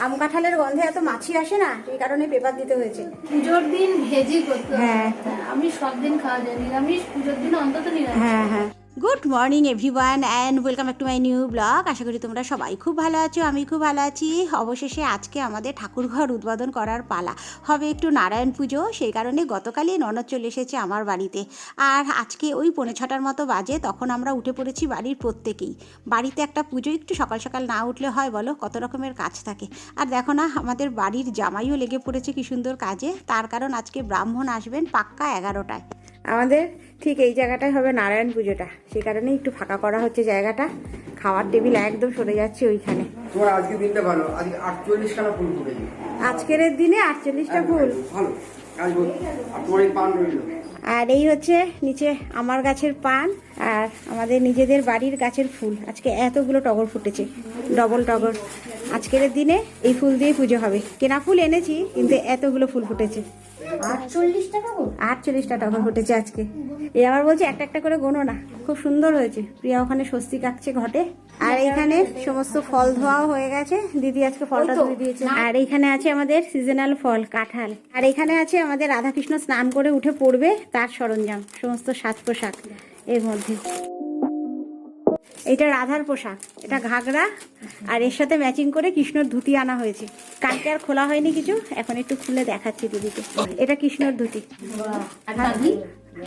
আম কাঁঠালের গন্ধে এত মাছি আসে না, এই কারণে পেপার দিতে হয়েছে। পুজোর দিন ভেজি করতে হয়। হ্যাঁ, আমি সব দিন খাওয়া যায়, নিরামিষ পুজোর দিন অন্তত নিরামিষ। হ্যাঁ হ্যাঁ। Good morning everyone and welcome back to my new blog. আশা করি তোমরা সবাই খুব ভালো আছো, আমি খুব ভালো আছি। অবশেষে আজকে আমাদের ঠাকুরঘর উদ্বোধন করার পালা, হবে একটু নারায়ণ পুজো, সেই কারণে গতকালই ননদ চলে এসেছে আমার বাড়িতে। আর আজকে ওই 5:45 মতো বাজে, তখন আমরা উঠে পড়েছি বাড়ির প্রত্যেকেই। বাড়িতে একটা পুজো একটু সকাল সকাল না উঠলে হয় বলো, কত রকমের কাজ থাকে। আর দেখো না, আমাদের বাড়ির জামাইও লেগে পড়েছে কি সুন্দর কাজে, তার কারণ আজকে ব্রাহ্মণ আসবেন পাক্কা 11টায়। আমাদের ঠিক এই জায়গাটায় হবে নারায়ণ পুজোটা, সেই কারণে একটু ফাঁকা করা হচ্ছে জায়গাটা। খাওয়ার টেবিল একদম সরে যাচ্ছে ওইখানে। তোমার আজকে দিনটা ভালো, আজকে 48 খানা ফুল ফুটেছে। আজকের দিনে 48টা ফুল ভালো কাজ বল। আর তোমার এই পান রইল। আর এই হচ্ছে নিচে আমার গাছের পান আর আমাদের নিজেদের বাড়ির গাছের ফুল। আজকে এতগুলো টগর ফুটেছে, ডবল টগর। আজকের দিনে এই ফুল দিয়ে পুজো হবে। কেনা ফুল এনেছি, কিন্তু এতগুলো ফুল ফুটেছে। 48টা টগর ফুটেছে আজকে। এই আবার বলছে একটা একটা করে গোনো না, খুব সুন্দর হয়েছে। প্রিয়া ওখানে স্বস্তিক আঁকছে ঘটে। আর এখানে সমস্ত ফল ধোয়াও হয়ে গেছে, দিদি আজকে ফলটা ধুয়ে দিয়েছে। আর এখানে আছে আমাদের সিজনাল ফল কাঁঠাল। আর এখানে আছে আমাদের রাধাকৃষ্ণ স্নান করে উঠে পড়বে তার সরঞ্জাম, সমস্ত সাজ পোশাক এর মধ্যে। এটা রাধার পোশাক, এটা ঘাগরা, আর এর সাথে ম্যাচিং করে কৃষ্ণর ধুতি আনা হয়েছে। কালকে আর খোলা হয়নি কিছু, এখন একটু খুলে দেখাচ্ছি দিদিকে। এটা কৃষ্ণর ধুতি,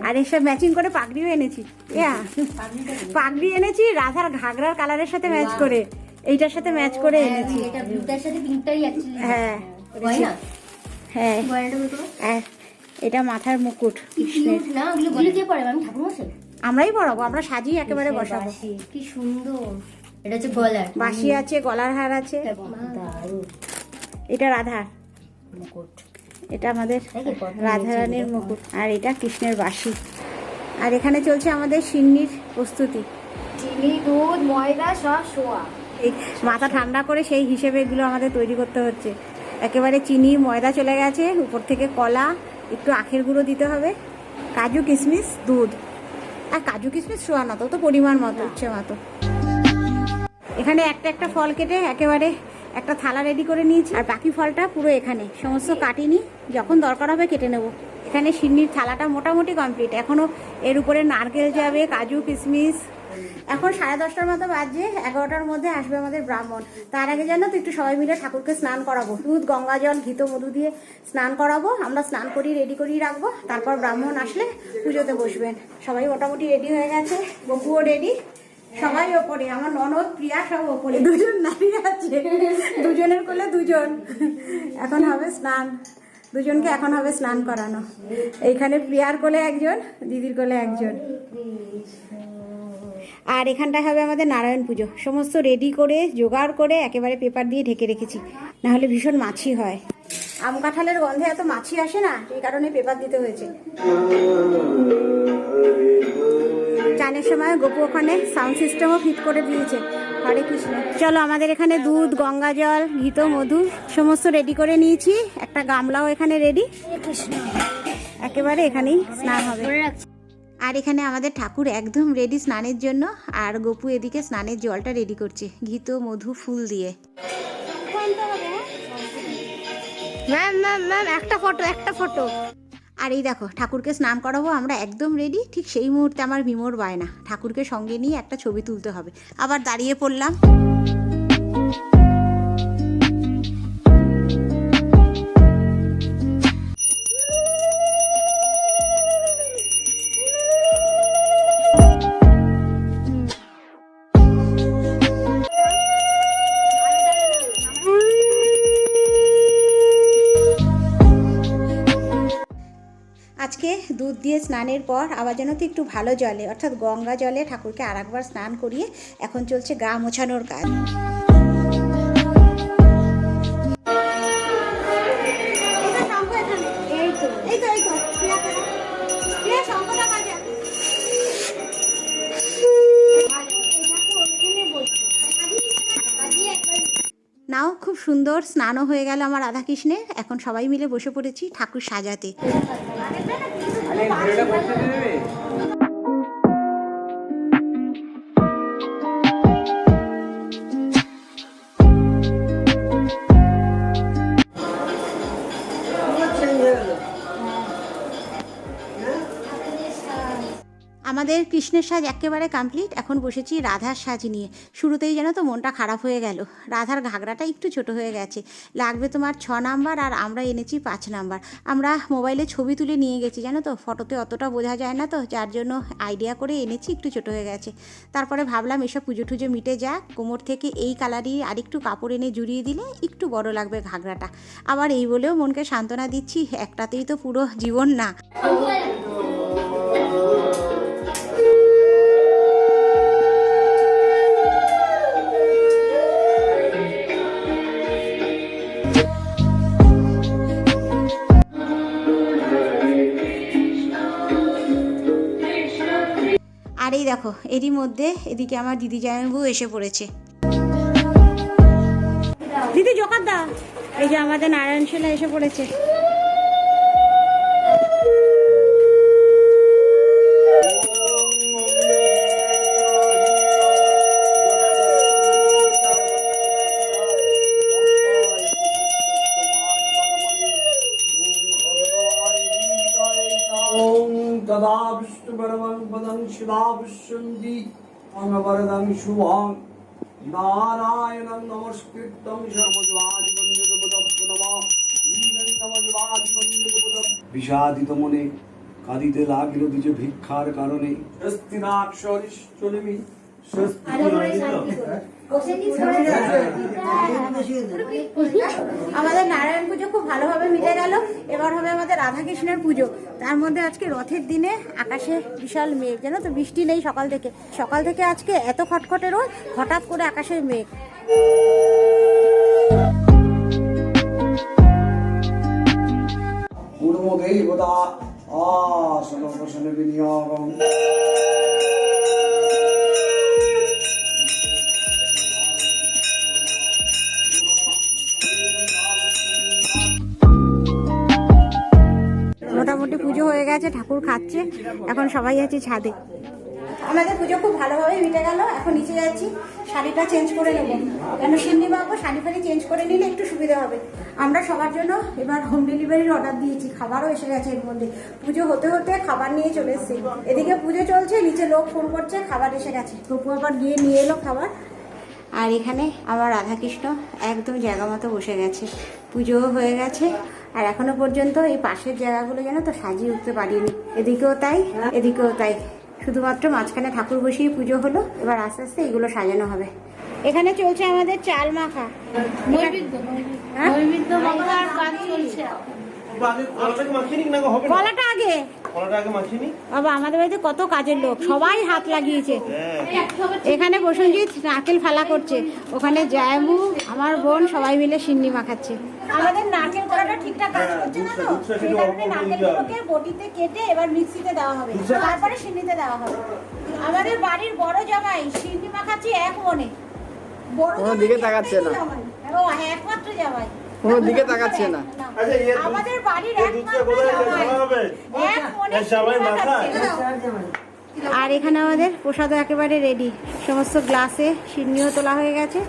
আর এর সাথে ম্যাচিং করে পাগড়িও এনেছি। পাগড়ি এনেছি রাধার ঘাগরার কালারের সাথে ম্যাচ করে, এইটার সাথে ম্যাচ করে এনেছি। হ্যাঁ হ্যাঁ, এটা মাথার মুকুট কৃষ্ণের। আমরাই পড়াবো, আমরা সাজিয়ে একেবারে বসাবো। কি সুন্দর। এটা হচ্ছে গলার বাঁশি আছে, গলার হার আছে। এটা রাধার মুকুট, এটা আমাদের রাধারানীর মুকুট। আর এটা কৃষ্ণের বাঁশি। আর এখানে চলছে আমাদের সিন্নির প্রস্তুতি। চিনি, দুধ, ময়দা সব শোয়া। এই মাথা ঠান্ডা করে সেই হিসেবে এগুলো আমাদের তৈরি করতে হচ্ছে। একেবারে চিনি ময়দা চলে গেছে, উপর থেকে কলা, একটু আখের গুঁড়ো দিতে হবে, কাজু কিশমিশ, দুধ। আর কাজু কিশমিশ শোয়ানো তো পরিমাণ মতো, ইচ্ছে মতো। এখানে একটা একটা ফল কেটে একেবারে একটা থালা রেডি করে নিয়েছি। আর বাকি ফলটা পুরো এখানে সমস্ত কাটিনি, যখন দরকার হবে কেটে নেব। এখানে সিন্নির থালাটা মোটামুটি কমপ্লিট। এখনও এর উপরে নারকেল যাবে, কাজু কিশমিশ। এখন 10:30টার মতো বাজে, 11টার মধ্যে আসবে আমাদের ব্রাহ্মণ। তার আগে জানো তো একটু সবাই মিলে ঠাকুরকে স্নান করাবো, দুধ গঙ্গা জল ঘিত মধু দিয়ে স্নান করাবো। আমরা স্নান করি রেডি করিয়ে রাখবো, তারপর ব্রাহ্মণ আসলে পুজোতে বসবেন। সবাই মোটামুটি রেডি হয়ে গেছে, বকুও রেডি, সবাই ওপরে। আমার ননদ প্রিয়া সব ওপরে, দুজন নারী আছে, দুজনের কোলে দুজন। এখন হবে স্নান, দুজনকে এখন হবে স্নান করানো। এইখানে প্রিয়ার কোলে একজন, দিদির কোলে একজন। আর এখানটায় হবে আমাদের নারায়ণ পুজো। সমস্ত রেডি করে জোগাড় করে একেবারে পেপার দিয়ে ঢেকে রেখেছি, নাহলে ভীষণ মাছি হয়। আম কাঁঠালের গন্ধে এত মাছি আসে না, এই কারণে পেপার দিতে হয়েছে। চানের সময় গপু ওখানে সাউন্ড সিস্টেমও ফিট করে দিয়েছে। হরে কৃষ্ণ। চলো, আমাদের এখানে দুধ গঙ্গা জল ঘিত মধু সমস্ত রেডি করে নিয়েছি। একটা গামলাও এখানে রেডি, একেবারে এখানেই স্নান হবে। আর এখানে আমাদের ঠাকুর একদম রেডি স্নানের জন্য। আর গপু এদিকে স্নানের জলটা রেডি করছে ঘিত মধু ফুল দিয়ে। ম্যাম ম্যাম ম্যাম, একটা ফটো। আর এই দেখো, ঠাকুরকে স্নান করাবো আমরা, একদম রেডি। ঠিক সেই মুহূর্তে আমার বিমোর বায়না, ঠাকুরকে সঙ্গে নিয়ে একটা ছবি তুলতে হবে। আবার দাঁড়িয়ে পড়লাম। আজকে দুধ দিয়ে স্নানের পর আবার যেন তো একটু ভালো জলে, অর্থাৎ গঙ্গা জলে ঠাকুরকে আরেকবার স্নান করিয়ে এখন চলছে গা মোছানোর কাজ। নাও, খুব সুন্দর স্নানও হয়ে গেল আমার রাধাকৃষ্ণের। এখন সবাই মিলে বসে পড়েছি ঠাকুর সাজাতে। আমাদের কৃষ্ণের সাজ একেবারে কমপ্লিট। এখন বসেছি রাধার সাজ নিয়ে। শুরুতেই যেন তো মনটা খারাপ হয়ে গেল, রাধার ঘাগরাটা একটু ছোট হয়ে গেছে। লাগবে তোমার 6 নাম্বার, আর আমরা এনেছি 5 নাম্বার। আমরা মোবাইলে ছবি তুলে নিয়ে গেছি, জানো তো ফটোতে অতটা বোঝা যায় না, তো যার জন্য আইডিয়া করে এনেছি, একটু ছোট হয়ে গেছে। তারপরে ভাবলাম এসব পুজো টুজো মিটে যাক, কোমর থেকে এই কালারই আরেকটু কাপড় এনে জুড়িয়ে দিলে একটু বড় লাগবে ঘাগরাটা। আবার এই বলেও মনকে সান্ত্বনা দিচ্ছি, একটাতেই তো পুরো জীবন না। আর এই দেখো, এরই মধ্যে এদিকে আমার দিদি জামাইবাবু এসে পড়েছে। দিদি জোকার দা, এই যে আমাদের নারায়ণ সেলা এসে পড়েছে। तदा विष्णुपरमं पदं शिवा विश्वन्ति अंगवरदं शुभं नारायणं नमस्कृतं বিষাদিত মনে কাঁদিতে লাগিল দ্বিজ ভিক্ষার কারণে স্বস্তি নাক্ষরিশ্চরমি আমাদের নারায়ণ পুজো খুব ভালোভাবে মিটে গেল। এবার হবে আমাদের রাধাকৃষ্ণের পুজো। তার মধ্যে আজকে রথের দিনে আকাশে বিশাল মেঘ, জানো তো বৃষ্টি নেই সকাল থেকে আজকে এত খটখটে রোদ, হঠাৎ করে আকাশে মেঘ। পূর্বদেবতা আসন প্রসন্ন বিনিয়োগম মোটামুটি পুজো হয়ে গেছে, ঠাকুর খাচ্ছে, এখন সবাই আছে ছাদে। আমাদের পুজো খুব ভালোভাবে মিটে গেল। এখন নিচে যাচ্ছি, শাড়িটা চেঞ্জ করে নেবো, কেন সিন্নি বাবু শাড়ি ফাড়ি চেঞ্জ করে নিলে একটু সুবিধা হবে। আমরা সবার জন্য এবার হোম ডেলিভারির অর্ডার দিয়েছি, খাবারও এসে গেছে এর মধ্যে। পুজো হতে হতে খাবার নিয়ে চলে এসেছি। এদিকে পুজো চলছে, নিচে লোক ফোন করছে, খাবার এসে গেছে। তপু আবার গিয়ে নিয়ে এলো খাবার। আর এখানে আমার রাধাকৃষ্ণ একদম জায়গা মতো বসে গেছে, পুজোও হয়ে গেছে। আর এখনো পর্যন্ত এই পাশের জায়গাগুলো যেন তো সাজিয়ে উঠতে পারিনি, এদিকেও তাই এদিকেও তাই, শুধুমাত্র মাঝখানে ঠাকুর বসিয়ে পুজো হলো। এবার আস্তে আস্তে এগুলো সাজানো হবে। এখানে চলছে আমাদের চাল মাখা, নৈবেদ্য মাখার কাজ চলছে। কলাটা আগে বাবা, আমাদের বাড়িতে কত কাজের লোক, সবাই হাত লাগিয়েছে। এখানে বসুনজিৎ নারকেল ফালা করছে, ওখানে জায়মু আমার বোন সবাই মিলে সিন্নি মাখাচ্ছে। আমাদের নারকেল কলাটা ঠিকঠাক কাজ করছে না, তো সেই কারণে নারকেলগুলোকে বটিতে কেটে এবার মিক্সিতে দেওয়া হবে, তারপরে সিন্নিতে দেওয়া হবে। আমাদের বাড়ির বড় জামাই সিন্নি মাখাচ্ছি এক মনে। বড় দিকে তাকাচ্ছে না, ও একমাত্র জামাই, কোনো দিকে তাকাচ্ছে না। আমাদের বাড়ির একমাত্র জামাই এক মনে সিন্নি মাখাচ্ছে। আর এখানে আমাদের প্রসাদও একেবারে রেডি, সমস্ত গ্লাসে সিন্নিও তোলা হয়ে গেছে।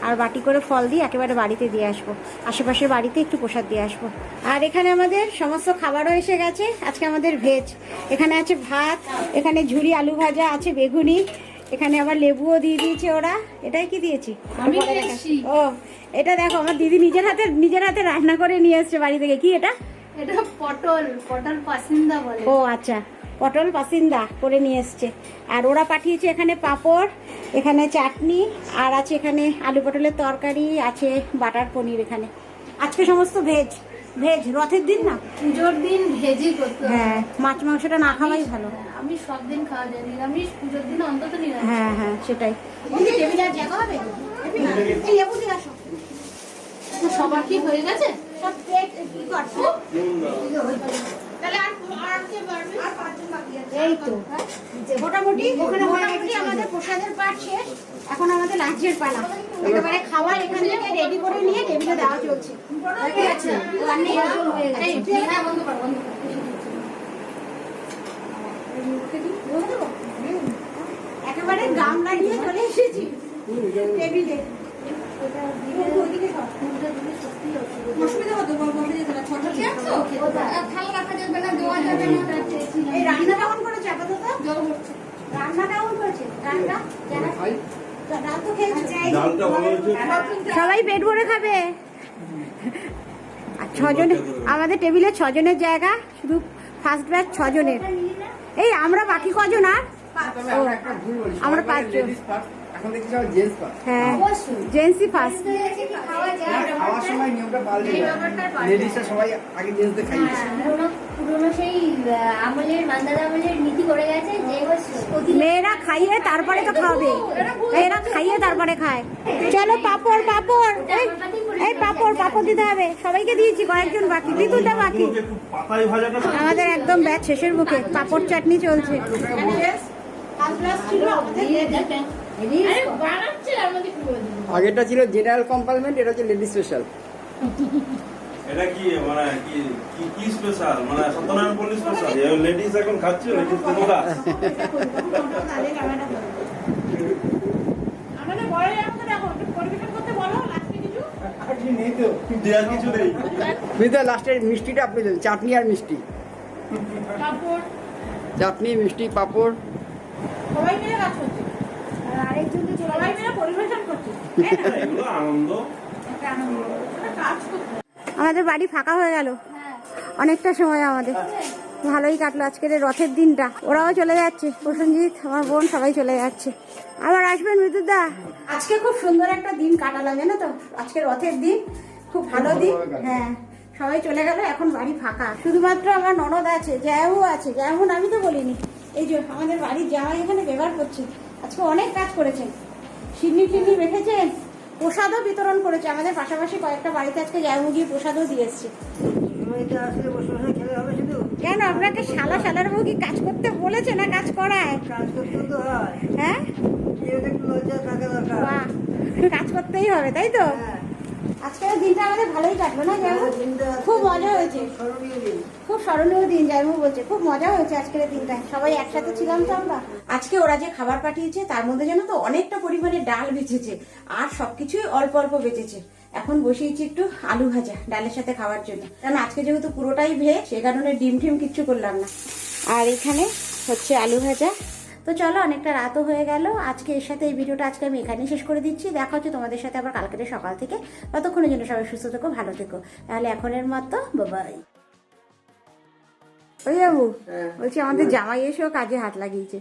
আর বাটি করে ফল দিয়ে একেবারে বাড়িতে দিয়ে আসবো, আশেপাশের বাড়িতে একটু প্রসাদ দিয়ে আসবো। আর এখানে আমাদের সমস্ত খাবারও এসে গেছে। আজকে আমাদের ভেজ, এখানে আছে ভাত, এখানে ঝুরি আলু ভাজা আছে, বেগুনি, এখানে আবার লেবুও দিয়ে দিয়েছে ওরা। এটাই কি দিয়েছি আমি দিয়েছি। ও এটা দেখো, আমার দিদি নিজের হাতে রান্না করে নিয়ে এসছে বাড়ি থেকে। কি এটা? এটা পটল পাসিন্দা বলে। ও আচ্ছা, পটল পাসিন্দা করে নিয়ে এসছে। আর ওরা পাঠিয়েছে এখানে পাঁপড়, এখানে চাটনি, আর আছে এখানে আলু পটলের তরকারি, আছে বাটার পনির। এখানে আজকে সমস্ত ভেজ। রথের দিন না, পুজোর দিন ভেজই করতে হবে। হ্যাঁ, মাছ মাংসটা না খাওয়াই ভালো। আমি সব দিন খাওয়া যায়, নিরামিষ পুজোর দিন অন্তত নিরামিষ। হ্যাঁ সেটাই। সবার কি হয়ে গেছে? সব প্লেট কি করছো? এই তো মোটামুটি আমাদের প্রসাদের পাঠ শেষ। এখন আমাদের লাঞ্চের পালা, একেবারে খাবার এখান থেকে রেডি করে নিয়ে টেবিলে দেওয়া চলছে। একেবারে গাম লাগিয়ে চলে এসেছি টেবিলে। অসুবিধা হতো ছোট চেয়ার তো, থালা রাখা যাবে না, দেওয়া যাবে না। এই রান্না কেমন করেছে আপাতত? জল হচ্ছে। রান্না কেমন করেছে? রান্না ডাল তো খেয়েছো? ডালটা ভালো হয়েছে। সবাই পেট ভরে খাবে। আর 6 জন আমাদের টেবিলে 6 জনের জায়গা, শুধু ফার্স্ট ব্যাচ 6 জনের। এই আমরা বাকি কজন? আর ও, আমরা 5 জন। এখন দেখছি সবাই জেন্টস পাস। হ্যাঁ, জেন্টসই ফার্স্ট। খাওয়ার সময় নিয়মটা পাল্টে এই যায়। ব্যাপারটা পাল্টে লেডিসরা সবাই আগে জেন্টসদের খাইয়েছে। পুরোনো সেই আমলের মান্দার আমলের নীতি করে গেছে যে মেয়েরা খাইয়ে তারপরে তো খাবে, মেয়েরা খাইয়ে তারপরে খায়। চলো পাপড় পাপড়, এই পাপড় দিতে হবে। সবাইকে দিয়েছি, কয়েকজন বাকি, বিপুলটা বাকি। পাতাই ভাজাটা আমাদের একদম ব্যাচ শেষের মুখে, পাপড় চাটনি চলছে। আরে বানাচ্ছে আমাদের পুরো দিন। আগেরটা ছিল জেনারেল কম্পার্টমেন্ট, এটা হচ্ছে লেডিস স্পেশাল। এটা কি মানে কি কি কি স্পেশাল মানে সত্যনারায়ণ পল্লী স্পেশাল লেডিস এখন খাচ্ছে লেডিস তোমরা আমাদের বড় আমাদের এখন পরিবেশন করতে বলো লাস্টে কিছু। দেয়ার কিছু নেই বুঝতে লাস্টের মিষ্টিটা আপনি দেন, চাটনি আর মিষ্টি। কাপড় চাটনি, মিষ্টি, পাঁপড়। সবাই মিলে কাজ করছে। আর আরেকজন তো চলে সবাই মিলে পরিবেশন করছে। এগুলো আনন্দ একটা আনন্দ। একটা কাজ করছে। আমাদের বাড়ি ফাঁকা হয়ে গেল অনেকটা সময়। আমাদের ভালোই কাটলো আজকের এই রথের দিনটা। ওরাও চলে যাচ্ছে, প্রসেনজিৎ, আমার বোন, সবাই চলে যাচ্ছে। আবার আসবেন বিদ্যুৎদা। আজকে খুব সুন্দর একটা দিন কাটালাম, জানো তো? আজকে রথের দিন, খুব ভালো দিন। হ্যাঁ, সবাই চলে গেল, এখন বাড়ি ফাঁকা। শুধুমাত্র আমার ননদ আছে, জায়াবু আছে। জায়াবু আমি তো বলিনি। এই যে আমাদের বাড়ির জামাই এখানে ব্যবহার করছে। আজকে অনেক কাজ করেছেন, সিন্নি টিন্নি রেখেছেন, প্রসাদও বিতরণ করেছে। আমাদের পাশাপাশি কয়েকটা বাড়িতে আজকে জায়াবু গিয়ে প্রসাদও দিয়ে এসছে। কেন আপনাকে শালার বউ কি কাজ করতে বলেছে না কাজ করায়? হ্যাঁ, বাহ, কাজ করতেই হবে, তাই তো? আজকের দিনটা আমাদের ভালোই কাটলো না জায়াবু? খুব মজা হয়েছে, খুব স্মরণীয় দিন। জায়াবু বলছে খুব মজা হয়েছে আজকের দিনটা, সবাই একসাথে ছিলাম তো আমরা। আজকে ওরা যে খাবার পাঠিয়েছে তার মধ্যে যেন তো অনেকটা পরিমাণে ডাল বেঁচেছে, আর সবকিছুই অল্প অল্প বেঁচেছে। এখন বসিয়েছি একটু আলু ভাজা ডালের সাথে খাওয়ার জন্য, কারণ আজকে যেহেতু পুরোটাই ভেজ, সে কারণে ডিম টিম কিচ্ছু করলাম না। আর এখানে হচ্ছে আলু ভাজা। তো চলো, অনেকটা রাতও হয়ে গেল। আজকে এর সাথে এই ভিডিওটা আজকে আমি এখানেই শেষ করে দিচ্ছি। দেখা হচ্ছে তোমাদের সাথে আবার কালকের সকাল থেকে। ততক্ষণের জন্য সবাই সুস্থ থেকো, ভালো থেকো। তাহলে এখনের মতো বাবাই। ওই বাবু, বলছি আমাদের জামাই এসেও কাজে হাত লাগিয়েছে,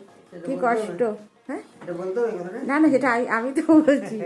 কি কষ্ট। হ্যাঁ, না সেটা আমি তো বলছি।